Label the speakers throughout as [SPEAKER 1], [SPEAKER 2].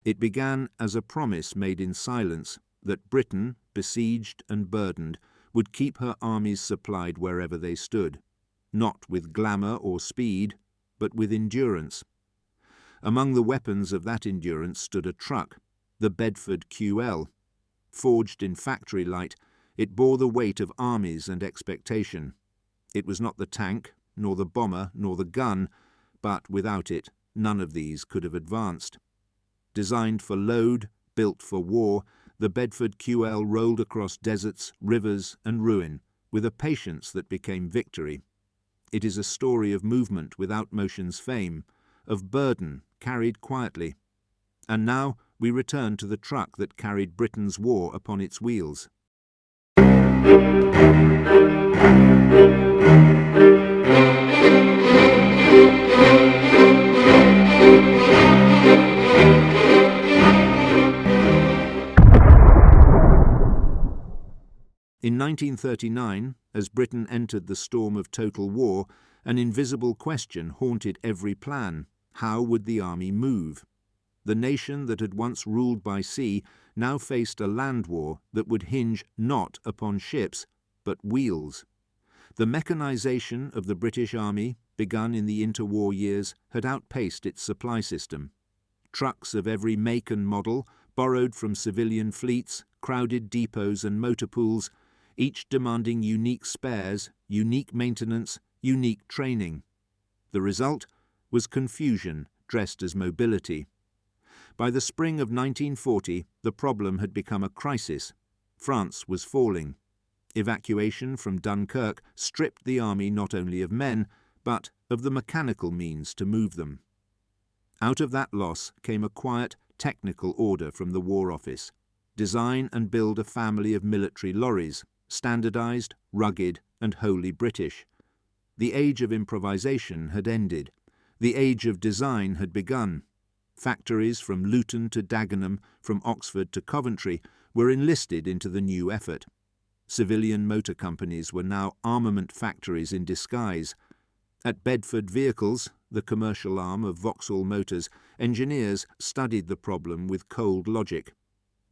[SPEAKER 1] It began as a promise made in silence that Britain, besieged and burdened, would keep her armies supplied wherever they stood, not with glamour or speed, but with endurance. Among the weapons of that endurance stood a truck, the Bedford QL. Forged in factory light, it bore the weight of armies and expectation. It was not the tank, nor the bomber, nor the gun, but without it, none of these could have advanced. Designed for load, built for war, the Bedford QL rolled across deserts, rivers, and ruin, with a patience that became victory. It is a story of movement without motion's fame, of burden carried quietly. And now we return to the truck that carried Britain's war upon its wheels. In 1939, as Britain entered the storm of total war, an invisible question haunted every plan: how would the army move? The nation that had once ruled by sea now faced a land war that would hinge not upon ships, but wheels. The mechanization of the British Army, begun in the interwar years, had outpaced its supply system. Trucks of every make and model, borrowed from civilian fleets, crowded depots and motor pools, each demanding unique spares, unique maintenance, unique training. The result was confusion dressed as mobility. By the spring of 1940, the problem had become a crisis. France was falling. Evacuation from Dunkirk stripped the army not only of men, but of the mechanical means to move them. Out of that loss came a quiet, technical order from the War Office: design and build a family of military lorries, standardized, rugged, and wholly British. The age of improvisation had ended. The age of design had begun. Factories from Luton to Dagenham, from Oxford to Coventry, were enlisted into the new effort. Civilian motor companies were now armament factories in disguise. At Bedford Vehicles, the commercial arm of Vauxhall Motors, engineers studied the problem with cold logic.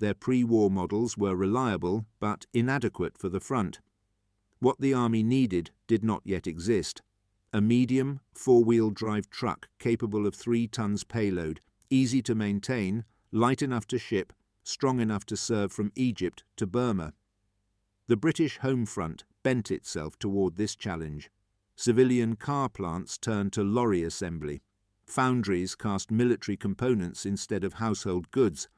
[SPEAKER 1] Their pre-war models were reliable but inadequate for the front. What the army needed did not yet exist: a medium, four-wheel drive truck capable of 3 tons payload, easy to maintain, light enough to ship, strong enough to serve from Egypt to Burma. The British home front bent itself toward this challenge. Civilian car plants turned to lorry assembly. Foundries cast military components instead of household goods.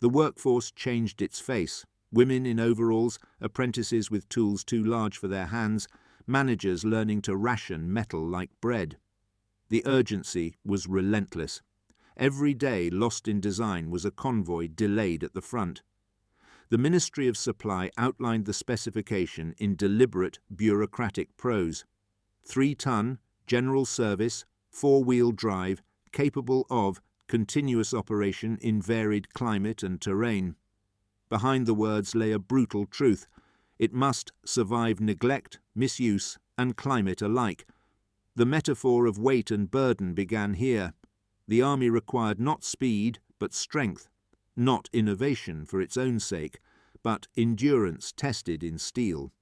[SPEAKER 1] The workforce changed its face: women in overalls, apprentices with tools too large for their hands, managers learning to ration metal like bread. The urgency was relentless. Every day lost in design was a convoy delayed at the front. The Ministry of Supply outlined the specification in deliberate, bureaucratic prose: 3-ton, general service, 4-wheel drive, capable of continuous operation in varied climate and terrain. Behind the words lay a brutal truth: it must survive neglect, misuse, and climate alike. The metaphor of weight and burden began here. The army required not speed, but strength, not innovation for its own sake, but endurance tested in steel.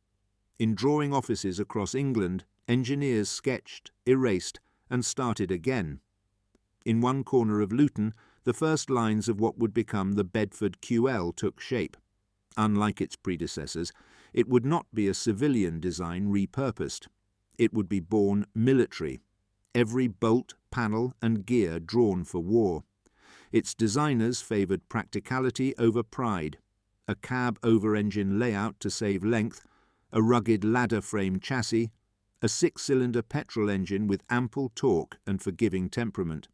[SPEAKER 1] In drawing offices across England, engineers sketched, erased, and started again. In one corner of Luton, the first lines of what would become the Bedford QL took shape. Unlike its predecessors, it would not be a civilian design repurposed. It would be born military, every bolt, panel, and gear drawn for war. Its designers favoured practicality over pride: a cab over-engine layout to save length, a rugged ladder-frame chassis, a 6-cylinder petrol engine with ample torque and forgiving temperament.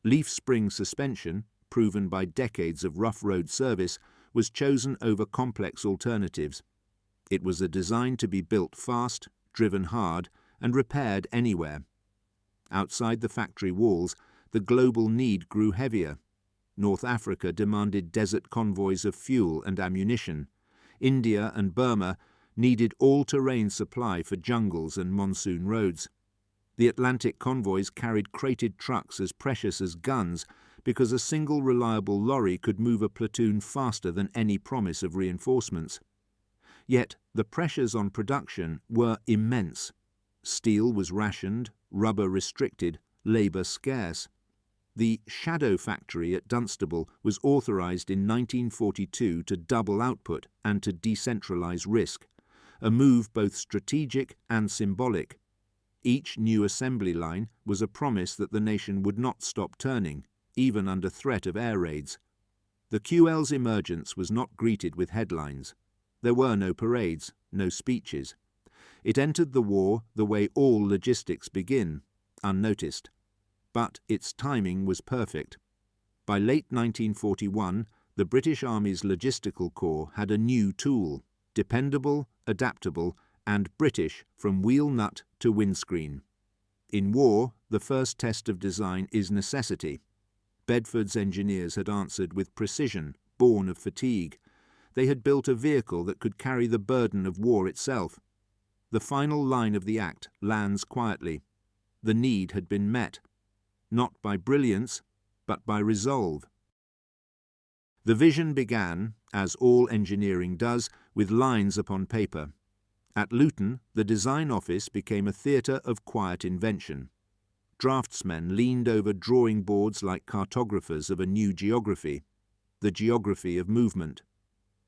[SPEAKER 1] Leaf spring suspension, proven by decades of rough road service, was chosen over complex alternatives. It was a design to be built fast, driven hard, and repaired anywhere. Outside the factory walls, the global need grew heavier. North Africa demanded desert convoys of fuel and ammunition. India and Burma needed all-terrain supply for jungles and monsoon roads. The Atlantic convoys carried crated trucks as precious as guns, because a single reliable lorry could move a platoon faster than any promise of reinforcements. Yet the pressures on production were immense. Steel was rationed, rubber restricted, labour scarce. The Shadow Factory at Dunstable was authorised in 1942 to double output and to decentralise risk, a move both strategic and symbolic. Each new assembly line was a promise that the nation would not stop turning, even under threat of air raids. The QL's emergence was not greeted with headlines. There were no parades, no speeches. It entered the war the way all logistics begin, unnoticed. But its timing was perfect. By late 1941, the British Army's logistical corps had a new tool, dependable, adaptable, and British from wheel nut to windscreen. In war, the first test of design is necessity. Bedford's engineers had answered with precision, born of fatigue. They had built a vehicle that could carry the burden of war itself. The final line of the act lands quietly. The need had been met, not by brilliance, but by resolve. The vision began, as all engineering does, with lines upon paper. At Luton, the design office became a theatre of quiet invention. Draftsmen leaned over drawing boards like cartographers of a new geography, the geography of movement.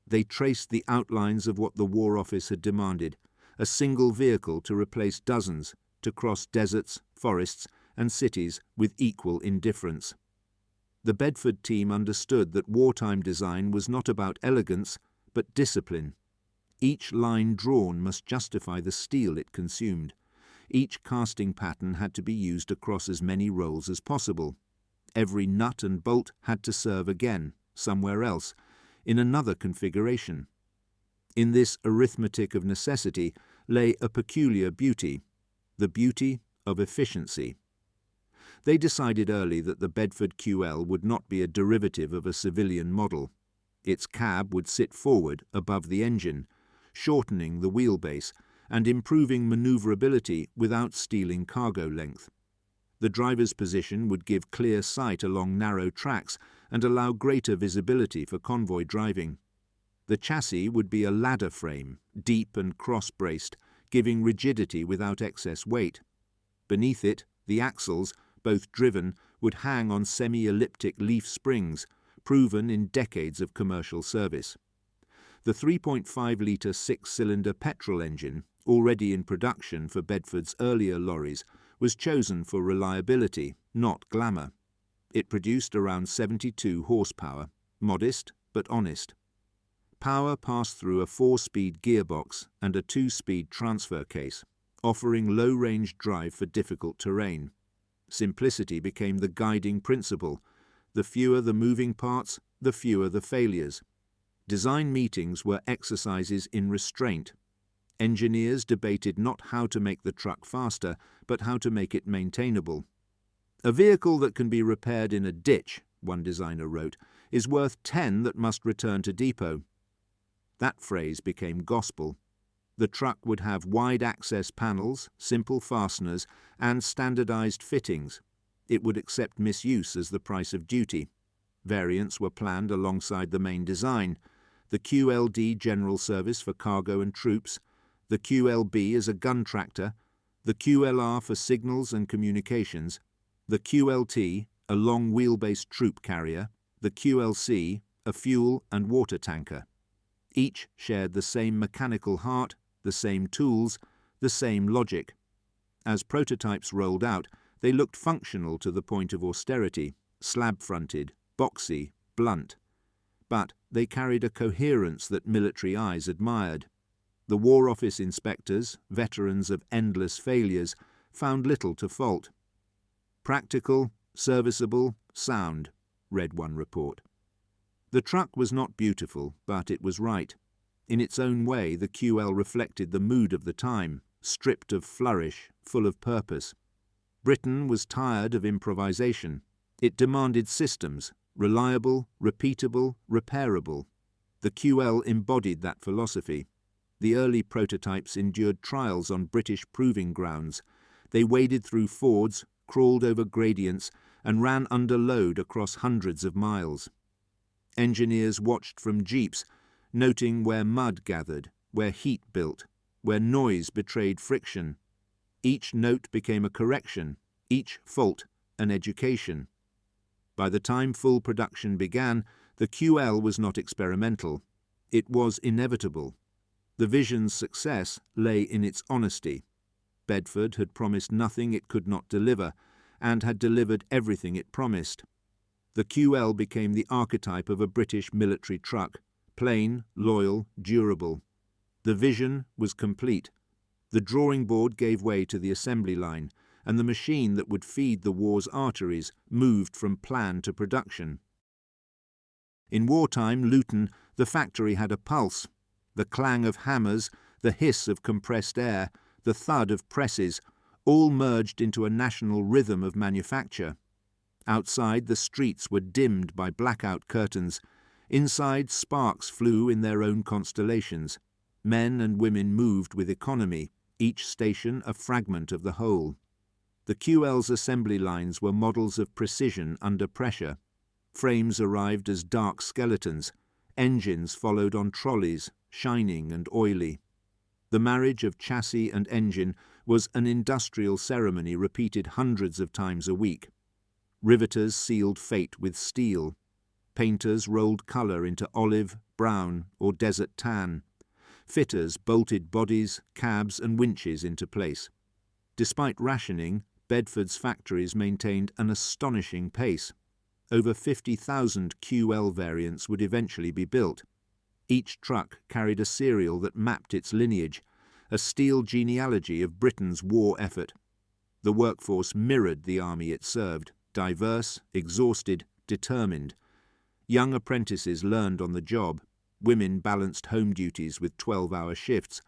[SPEAKER 1] They traced the outlines of what the War Office had demanded, a single vehicle to replace dozens, to cross deserts, forests, and cities with equal indifference. The Bedford team understood that wartime design was not about elegance, but discipline. Each line drawn must justify the steel it consumed. Each casting pattern had to be used across as many rolls as possible. Every nut and bolt had to serve again, somewhere else, in another configuration. In this arithmetic of necessity lay a peculiar beauty, the beauty of efficiency. They decided early that the Bedford QL would not be a derivative of a civilian model. Its cab would sit forward above the engine, shortening the wheelbase and improving manoeuvrability without stealing cargo length. The driver's position would give clear sight along narrow tracks and allow greater visibility for convoy driving. The chassis would be a ladder frame, deep and cross-braced, giving rigidity without excess weight. Beneath it, the axles, both driven, would hang on semi-elliptic leaf springs, proven in decades of commercial service. The 3.5-litre six-cylinder petrol engine, already in production for Bedford's earlier lorries, was chosen for reliability, not glamour. It produced around 72 horsepower, modest but honest. Power passed through a 4-speed gearbox and a 2-speed transfer case, offering low-range drive for difficult terrain. Simplicity became the guiding principle. The fewer the moving parts, the fewer the failures. Design meetings were exercises in restraint. Engineers debated not how to make the truck faster, but how to make it maintainable. "A vehicle that can be repaired in a ditch," one designer wrote, "is worth 10 that must return to depot." That phrase became gospel. The truck would have wide access panels, simple fasteners, and standardized fittings. It would accept misuse as the price of duty. Variants were planned alongside the main design: the QLD General Service for cargo and troops, the QLB as a gun tractor, the QLR for signals and communications, the QLT, a long wheelbase troop carrier, the QLC, a fuel and water tanker. Each shared the same mechanical heart, the same tools, the same logic. As prototypes rolled out, they looked functional to the point of austerity, slab-fronted, boxy, blunt. But they carried a coherence that military eyes admired. The War Office inspectors, veterans of endless failures, found little to fault. "Practical, serviceable, sound," read one report. The truck was not beautiful, but it was right. In its own way, the QL reflected the mood of the time, stripped of flourish, full of purpose. Britain was tired of improvisation. It demanded systems, reliable, repeatable, repairable. The QL embodied that philosophy. The early prototypes endured trials on British proving grounds. They waded through fords, crawled over gradients, and ran under load across hundreds of miles. Engineers watched from jeeps, noting where mud gathered, where heat built, where noise betrayed friction. Each note became a correction, each fault an education. By the time full production began, the QL was not experimental. It was inevitable. The vision's success lay in its honesty. Bedford had promised nothing it could not deliver, and had delivered everything it promised. The QL became the archetype of a British military truck, plain, loyal, durable. The vision was complete. The drawing board gave way to the assembly line, and the machine that would feed the war's arteries moved from plan to production. In wartime Luton, the factory had a pulse. The clang of hammers, the hiss of compressed air, the thud of presses, all merged into a national rhythm of manufacture. Outside, the streets were dimmed by blackout curtains. Inside, sparks flew in their own constellations. Men and women moved with economy, each station a fragment of the whole. The QL's assembly lines were models of precision under pressure. Frames arrived as dark skeletons. Engines followed on trolleys, shining and oily. The marriage of chassis and engine was an industrial ceremony repeated hundreds of times a week. Riveters sealed fate with steel. Painters rolled colour into olive, brown, or desert tan. Fitters bolted bodies, cabs and winches into place. Despite rationing, Bedford's factories maintained an astonishing pace. Over 50,000 QL variants would eventually be built. Each truck carried a serial that mapped its lineage, a steel genealogy of Britain's war effort. The workforce mirrored the army it served, diverse, exhausted, determined. Young apprentices learned on the job. Women balanced home duties with 12-hour shifts.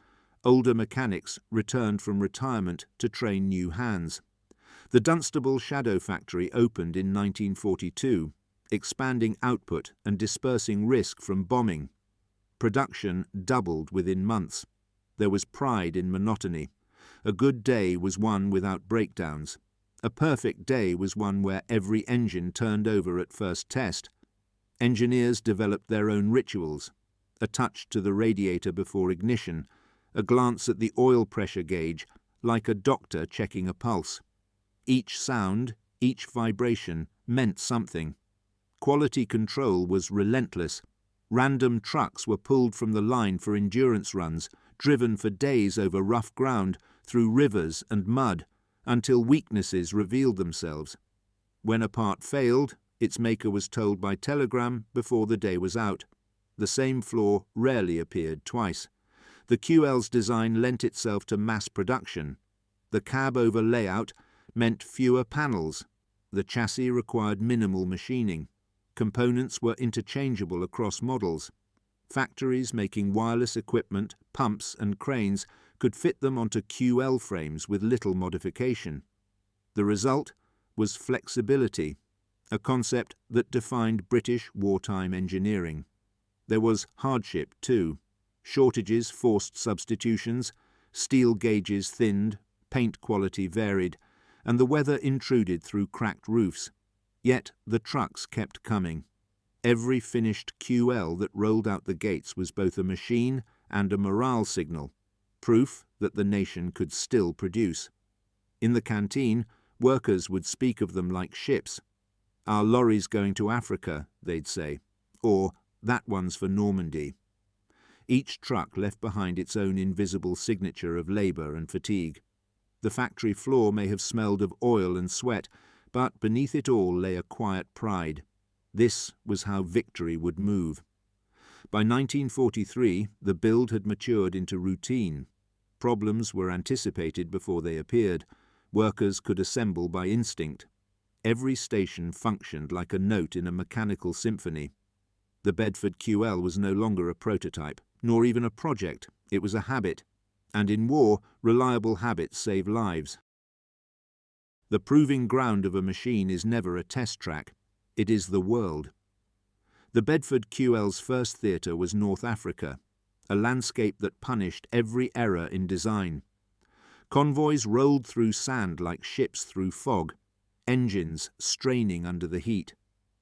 [SPEAKER 1] Older mechanics returned from retirement to train new hands. The Dunstable Shadow Factory opened in 1942, expanding output and dispersing risk from bombing. Production doubled within months. There was pride in monotony. A good day was one without breakdowns. A perfect day was one where every engine turned over at first test. Engineers developed their own rituals. A touch to the radiator before ignition, a glance at the oil pressure gauge, like a doctor checking a pulse. Each sound, each vibration meant something. Quality control was relentless. Random trucks were pulled from the line for endurance runs, driven for days over rough ground, through rivers and mud, until weaknesses revealed themselves. When a part failed, its maker was told by telegram before the day was out. The same flaw rarely appeared twice. The QL's design lent itself to mass production. The cab-over layout meant fewer panels. The chassis required minimal machining. Components were interchangeable across models. Factories making wireless equipment, pumps and cranes could fit them onto QL frames with little modification. The result was flexibility, a concept that defined British wartime engineering. There was hardship too. Shortages forced substitutions, steel gauges thinned, paint quality varied, and the weather intruded through cracked roofs. Yet the trucks kept coming. Every finished QL that rolled out the gates was both a machine and a morale signal, proof that the nation could still produce. In the canteen, workers would speak of them like ships. "Our lorry's going to Africa," they'd say, or "that one's for Normandy." Each truck left behind its own invisible signature of labour and fatigue. The factory floor may have smelled of oil and sweat, but beneath it all lay a quiet pride. This was how victory would move. By 1943, the build had matured into routine. Problems were anticipated before they appeared. Workers could assemble by instinct. Every station functioned like a note in a mechanical symphony. The Bedford QL was no longer a prototype, nor even a project. It was a habit. And in war, reliable habits save lives. The proving ground of a machine is never a test track. It is the world. The Bedford QL's first theatre was North Africa, a landscape that punished every error in design. Convoys rolled through sand like ships through fog. engines straining under the heat.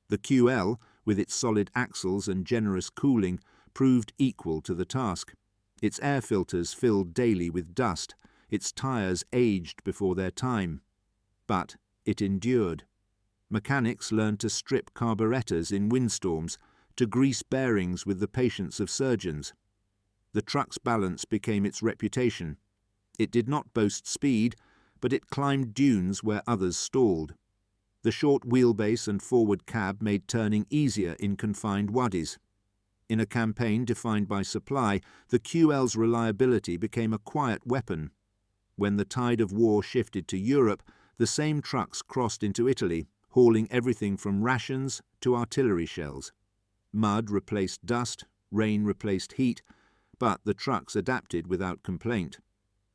[SPEAKER 1] The QL, with its solid axles and generous cooling, proved equal to the task. Its air filters filled daily with dust, its tyres aged before their time. But it endured. Mechanics learned to strip carburettors in windstorms, to grease bearings with the patience of surgeons. The truck's balance became its reputation. It did not boast speed, but it climbed dunes where others stalled. The short wheelbase and forward cab made turning easier in confined wadis. In a campaign defined by supply, the QL's reliability became a quiet weapon. When the tide of war shifted to Europe, the same trucks crossed into Italy, hauling everything from rations to artillery shells. Mud replaced dust, rain replaced heat, but the trucks adapted without complaint.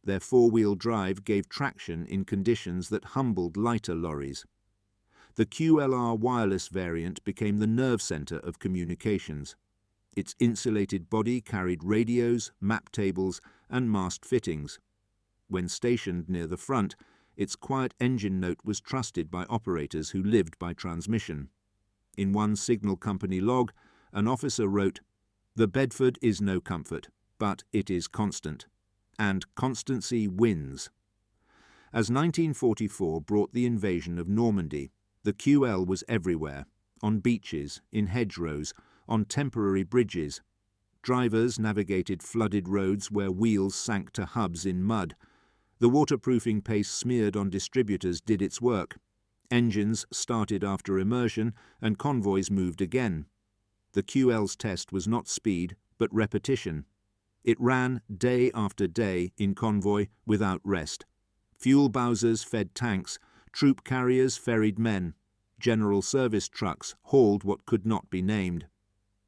[SPEAKER 1] Their four-wheel drive gave traction in conditions that humbled lighter lorries. The QLR wireless variant became the nerve centre of communications. Its insulated body carried radios, map tables, and mast fittings. When stationed near the front, its quiet engine note was trusted by operators who lived by transmission. In one signal company log, an officer wrote, "The Bedford is no comfort, but it is constant, and constancy wins." As 1944 brought the invasion of Normandy, the QL was everywhere, on beaches, in hedgerows, on temporary bridges. Drivers navigated flooded roads where wheels sank to hubs in mud. The waterproofing paste smeared on distributors did its work. Engines started after immersion, and convoys moved again. The QL's test was not speed, but repetition. It ran day after day in convoy without rest. Fuel bowsers fed tanks, troop carriers ferried men, general service trucks hauled what could not be named.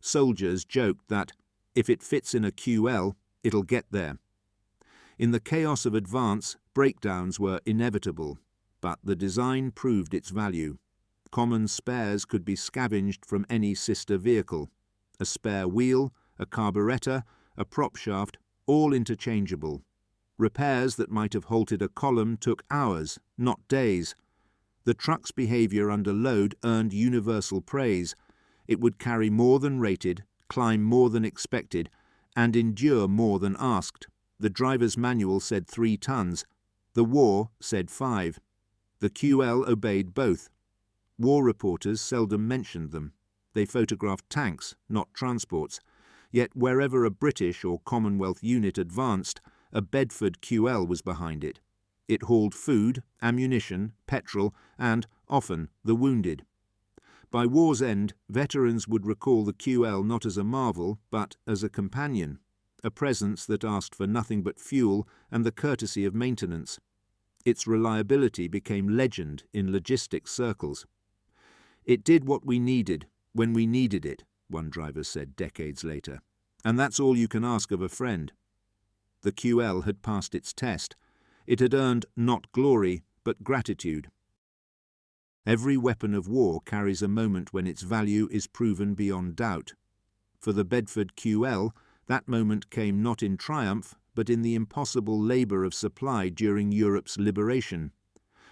[SPEAKER 1] Soldiers joked that, if it fits in a QL, it'll get there. In the chaos of advance, breakdowns were inevitable, but the design proved its value. Common spares could be scavenged from any sister vehicle. A spare wheel, a carburettor, a prop shaft, all interchangeable. Repairs that might have halted a column took hours, not days. The truck's behaviour under load earned universal praise. It would carry more than rated, climb more than expected, and endure more than asked. The driver's manual said 3 tons. The war said 5. The QL obeyed both. War reporters seldom mentioned them. They photographed tanks, not transports. Yet wherever a British or Commonwealth unit advanced, a Bedford QL was behind it. It hauled food, ammunition, petrol, and, often, the wounded. By war's end, veterans would recall the QL not as a marvel, but as a companion, a presence that asked for nothing but fuel and the courtesy of maintenance. Its reliability became legend in logistics circles. "It did what we needed, when we needed it," one driver said decades later. "And that's all you can ask of a friend." The QL had passed its test. It had earned not glory, but gratitude. Every weapon of war carries a moment when its value is proven beyond doubt. For the Bedford QL, that moment came not in triumph, but in the impossible labour of supply during Europe's liberation.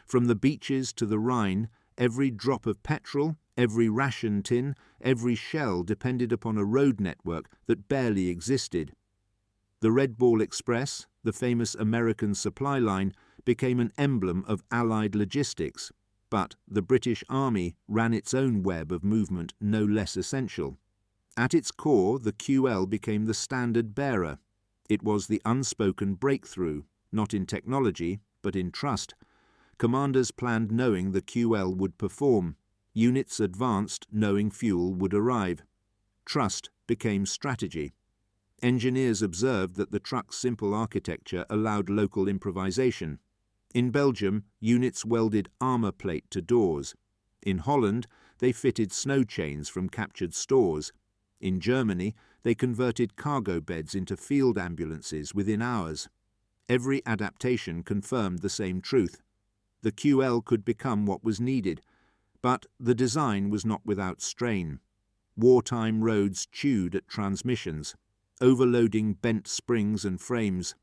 [SPEAKER 1] From the beaches to the Rhine, every drop of petrol, every ration tin, every shell depended upon a road network that barely existed. The Red Ball Express, the famous American supply line, became an emblem of Allied logistics, but the British Army ran its own web of movement no less essential. At its core, the QL became the standard bearer. It was the unspoken breakthrough, not in technology, but in trust. Commanders planned knowing the QL would perform. Units advanced knowing fuel would arrive. Trust became strategy. Engineers observed that the truck's simple architecture allowed local improvisation. In Belgium, units welded armour plate to doors. In Holland, they fitted snow chains from captured stores. In Germany, they converted cargo beds into field ambulances within hours. Every adaptation confirmed the same truth. The QL could become what was needed, but the design was not without strain. Wartime roads chewed at transmissions, overloading bent springs and frames.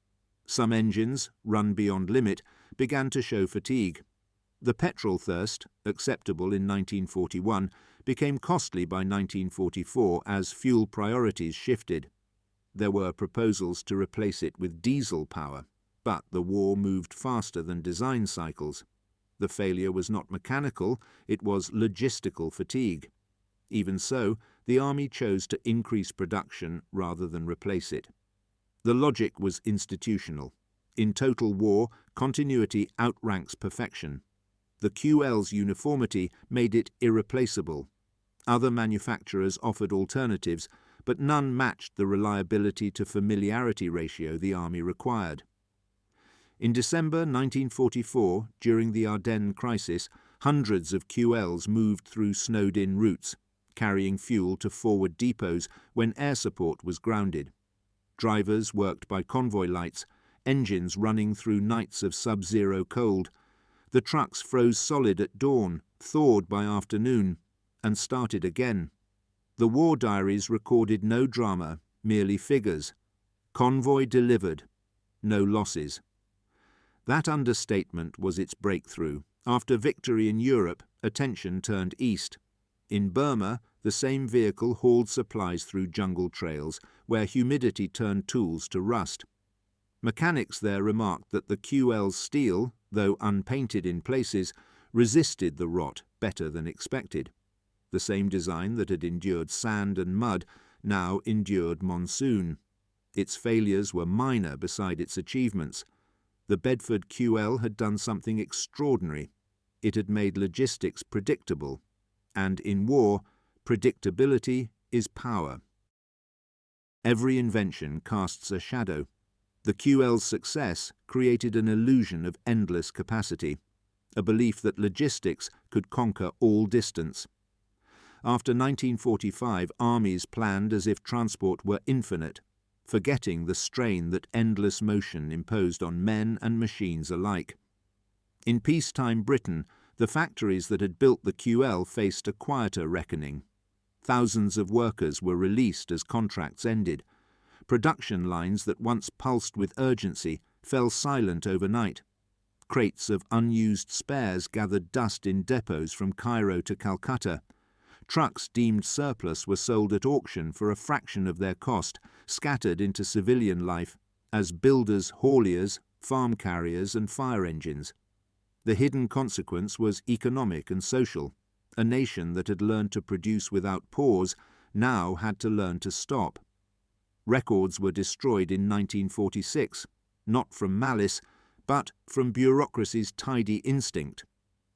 [SPEAKER 1] Some engines, run beyond limit, began to show fatigue. The petrol thirst, acceptable in 1941, became costly by 1944 as fuel priorities shifted. There were proposals to replace it with diesel power, but the war moved faster than design cycles. The failure was not mechanical, it was logistical fatigue. Even so, the Army chose to increase production rather than replace it. The logic was institutional. In total war, continuity outranks perfection. The QL's uniformity made it irreplaceable. Other manufacturers offered alternatives, but none matched the reliability to familiarity ratio the Army required. In December 1944, during the Ardennes crisis, hundreds of QLs moved through snowed-in routes, carrying fuel to forward depots when air support was grounded. Drivers worked by convoy lights, engines running through nights of sub-zero cold. The trucks froze solid at dawn, thawed by afternoon, and started again. The war diaries recorded no drama, merely figures. Convoy delivered, no losses. That understatement was its breakthrough. After victory in Europe, attention turned east. In Burma, the same vehicle hauled supplies through jungle trails, where humidity turned tools to rust. Mechanics there remarked that the QL's steel, though unpainted in places, resisted the rot better than expected. The same design that had endured sand and mud now endured monsoon. Its failures were minor beside its achievements. The Bedford QL had done something extraordinary. It had made logistics predictable. And in war, predictability is power. Every invention casts a shadow. The QL's success created an illusion of endless capacity, a belief that logistics could conquer all distance. After 1945, armies planned as if transport were infinite, forgetting the strain that endless motion imposed on men and machines alike. In peacetime Britain, the factories that had built the QL faced a quieter reckoning. Thousands of workers were released as contracts ended. Production lines that once pulsed with urgency fell silent overnight. Crates of unused spares gathered dust in depots from Cairo to Calcutta. Trucks deemed surplus were sold at auction for a fraction of their cost, scattered into civilian life as builders, hauliers, farm carriers and fire engines. The hidden consequence was economic and social. A nation that had learned to produce without pause now had to learn to stop. Records were destroyed in 1946, not from malice, but from bureaucracy's tidy instinct.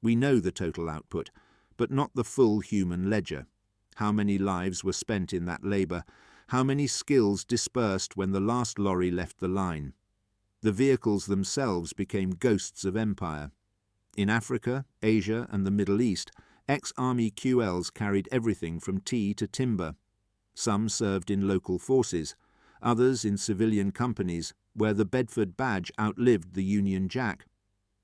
[SPEAKER 1] We know the total output, but not the full human ledger. How many lives were spent in that labour? How many skills dispersed when the last lorry left the line? The vehicles themselves became ghosts of empire. In Africa, Asia and the Middle East, ex-army QLs carried everything from tea to timber. Some served in local forces, others in civilian companies, where the Bedford badge outlived the Union Jack.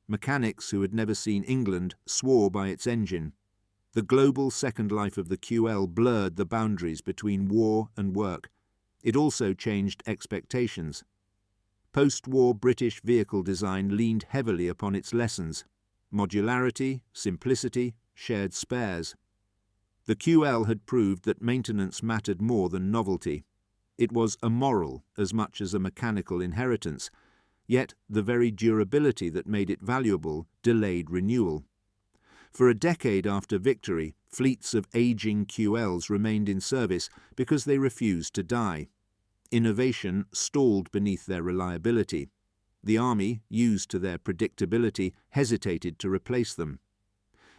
[SPEAKER 1] Mechanics who had never seen England swore by its engine. The global second life of the QL blurred the boundaries between war and work. It also changed expectations. Post-war British vehicle design leaned heavily upon its lessons: modularity, simplicity, shared spares. The QL had proved that maintenance mattered more than novelty. It was a moral as much as a mechanical inheritance, yet the very durability that made it valuable delayed renewal. For a decade after victory, fleets of aging QLs remained in service because they refused to die. Innovation stalled beneath their reliability. The Army, used to their predictability, hesitated to replace them.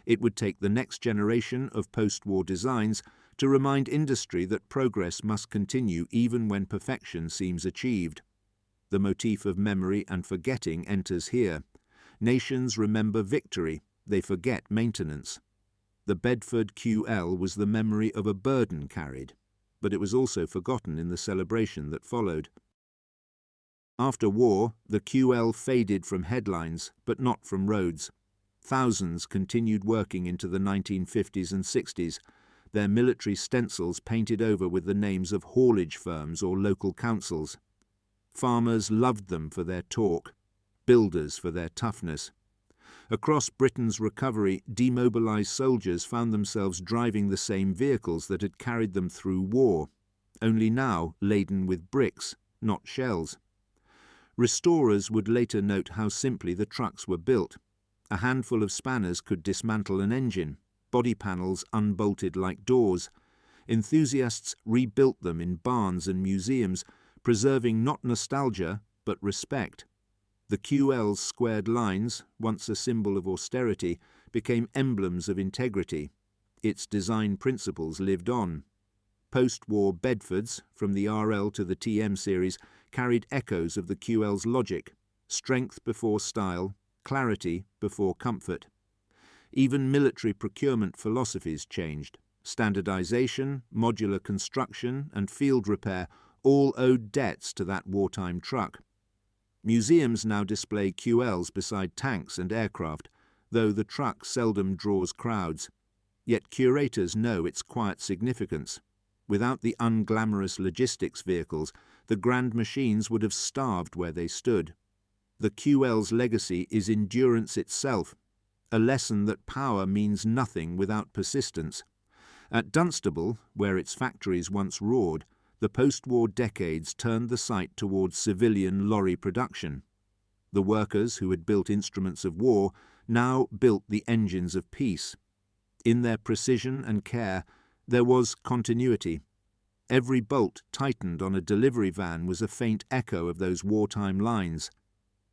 [SPEAKER 1] It would take the next generation of post-war designs to remind industry that progress must continue even when perfection seems achieved. The motif of memory and forgetting enters here. Nations remember victory, they forget maintenance. The Bedford QL was the memory of a burden carried, but it was also forgotten in the celebration that followed. After war, the QL faded from headlines, but not from roads. Thousands continued working into the 1950s and 60s, their military stencils painted over with the names of haulage firms or local councils. Farmers loved them for their torque, builders for their toughness. Across Britain's recovery, demobilised soldiers found themselves driving the same vehicles that had carried them through war, only now laden with bricks, not shells. Restorers would later note how simply the trucks were built. A handful of spanners could dismantle an engine, body panels unbolted like doors. Enthusiasts rebuilt them in barns and museums, preserving not nostalgia, but respect. The QL's squared lines, once a symbol of austerity, became emblems of integrity. Its design principles lived on. Post-war Bedfords, from the RL to the TM series, carried echoes of the QL's logic: strength before style, clarity before comfort. Even military procurement philosophies changed. Standardization, modular construction, and field repair all owed debts to that wartime truck. Museums now display QLs beside tanks and aircraft, though the truck seldom draws crowds. Yet curators know its quiet significance. Without the unglamorous logistics vehicles, the grand machines would have starved where they stood. The QL's legacy is endurance itself, a lesson that power means nothing without persistence. At Dunstable, where its factories once roared, the post-war decades turned the site towards civilian lorry production. The workers who had built instruments of war now built the engines of peace. In their precision and care, there was continuity. Every bolt tightened on a delivery van was a faint echo of those wartime lines.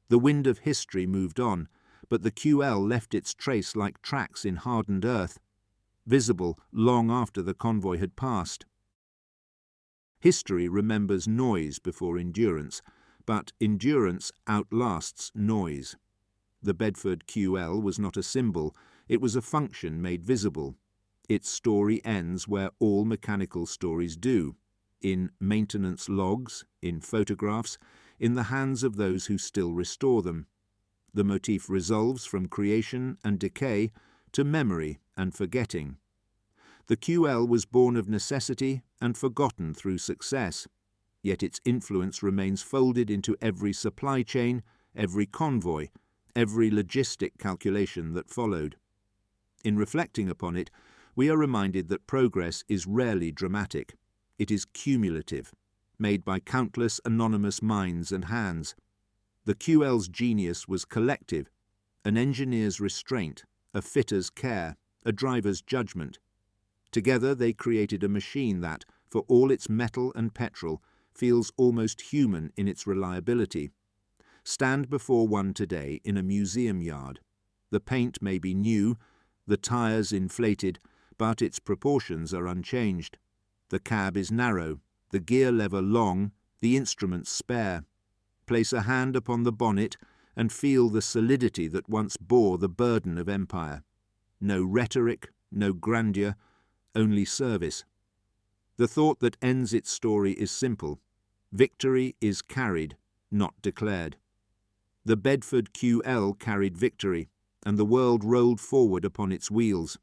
[SPEAKER 1] The wind of history moved on, but the QL left its trace like tracks in hardened earth, visible long after the convoy had passed. History remembers noise before endurance, but endurance outlasts noise. The Bedford QL was not a symbol, it was a function made visible. Its story ends where all mechanical stories do, in maintenance logs, in photographs, in the hands of those who still restore them. The motif resolves from creation and decay to memory and forgetting. The QL was born of necessity and forgotten through success, yet its influence remains folded into every supply chain, every convoy, every logistic calculation that followed. In reflecting upon it, we are reminded that progress is rarely dramatic. It is cumulative, made by countless anonymous minds and hands. The QL's genius was collective: an engineer's restraint, a fitter's care, a driver's judgment. Together they created a machine that, for all its metal and petrol, feels almost human in its reliability. Stand before one today in a museum yard. The paint may be new, the tyres inflated, but its proportions are unchanged. The cab is narrow, the gear lever long, the instruments spare. Place a hand upon the bonnet and feel the solidity that once bore the burden of empire. No rhetoric, no grandeur, only service. The thought that ends its story is simple: victory is carried, not declared. The Bedford QL carried victory, and the world rolled forward upon its wheels.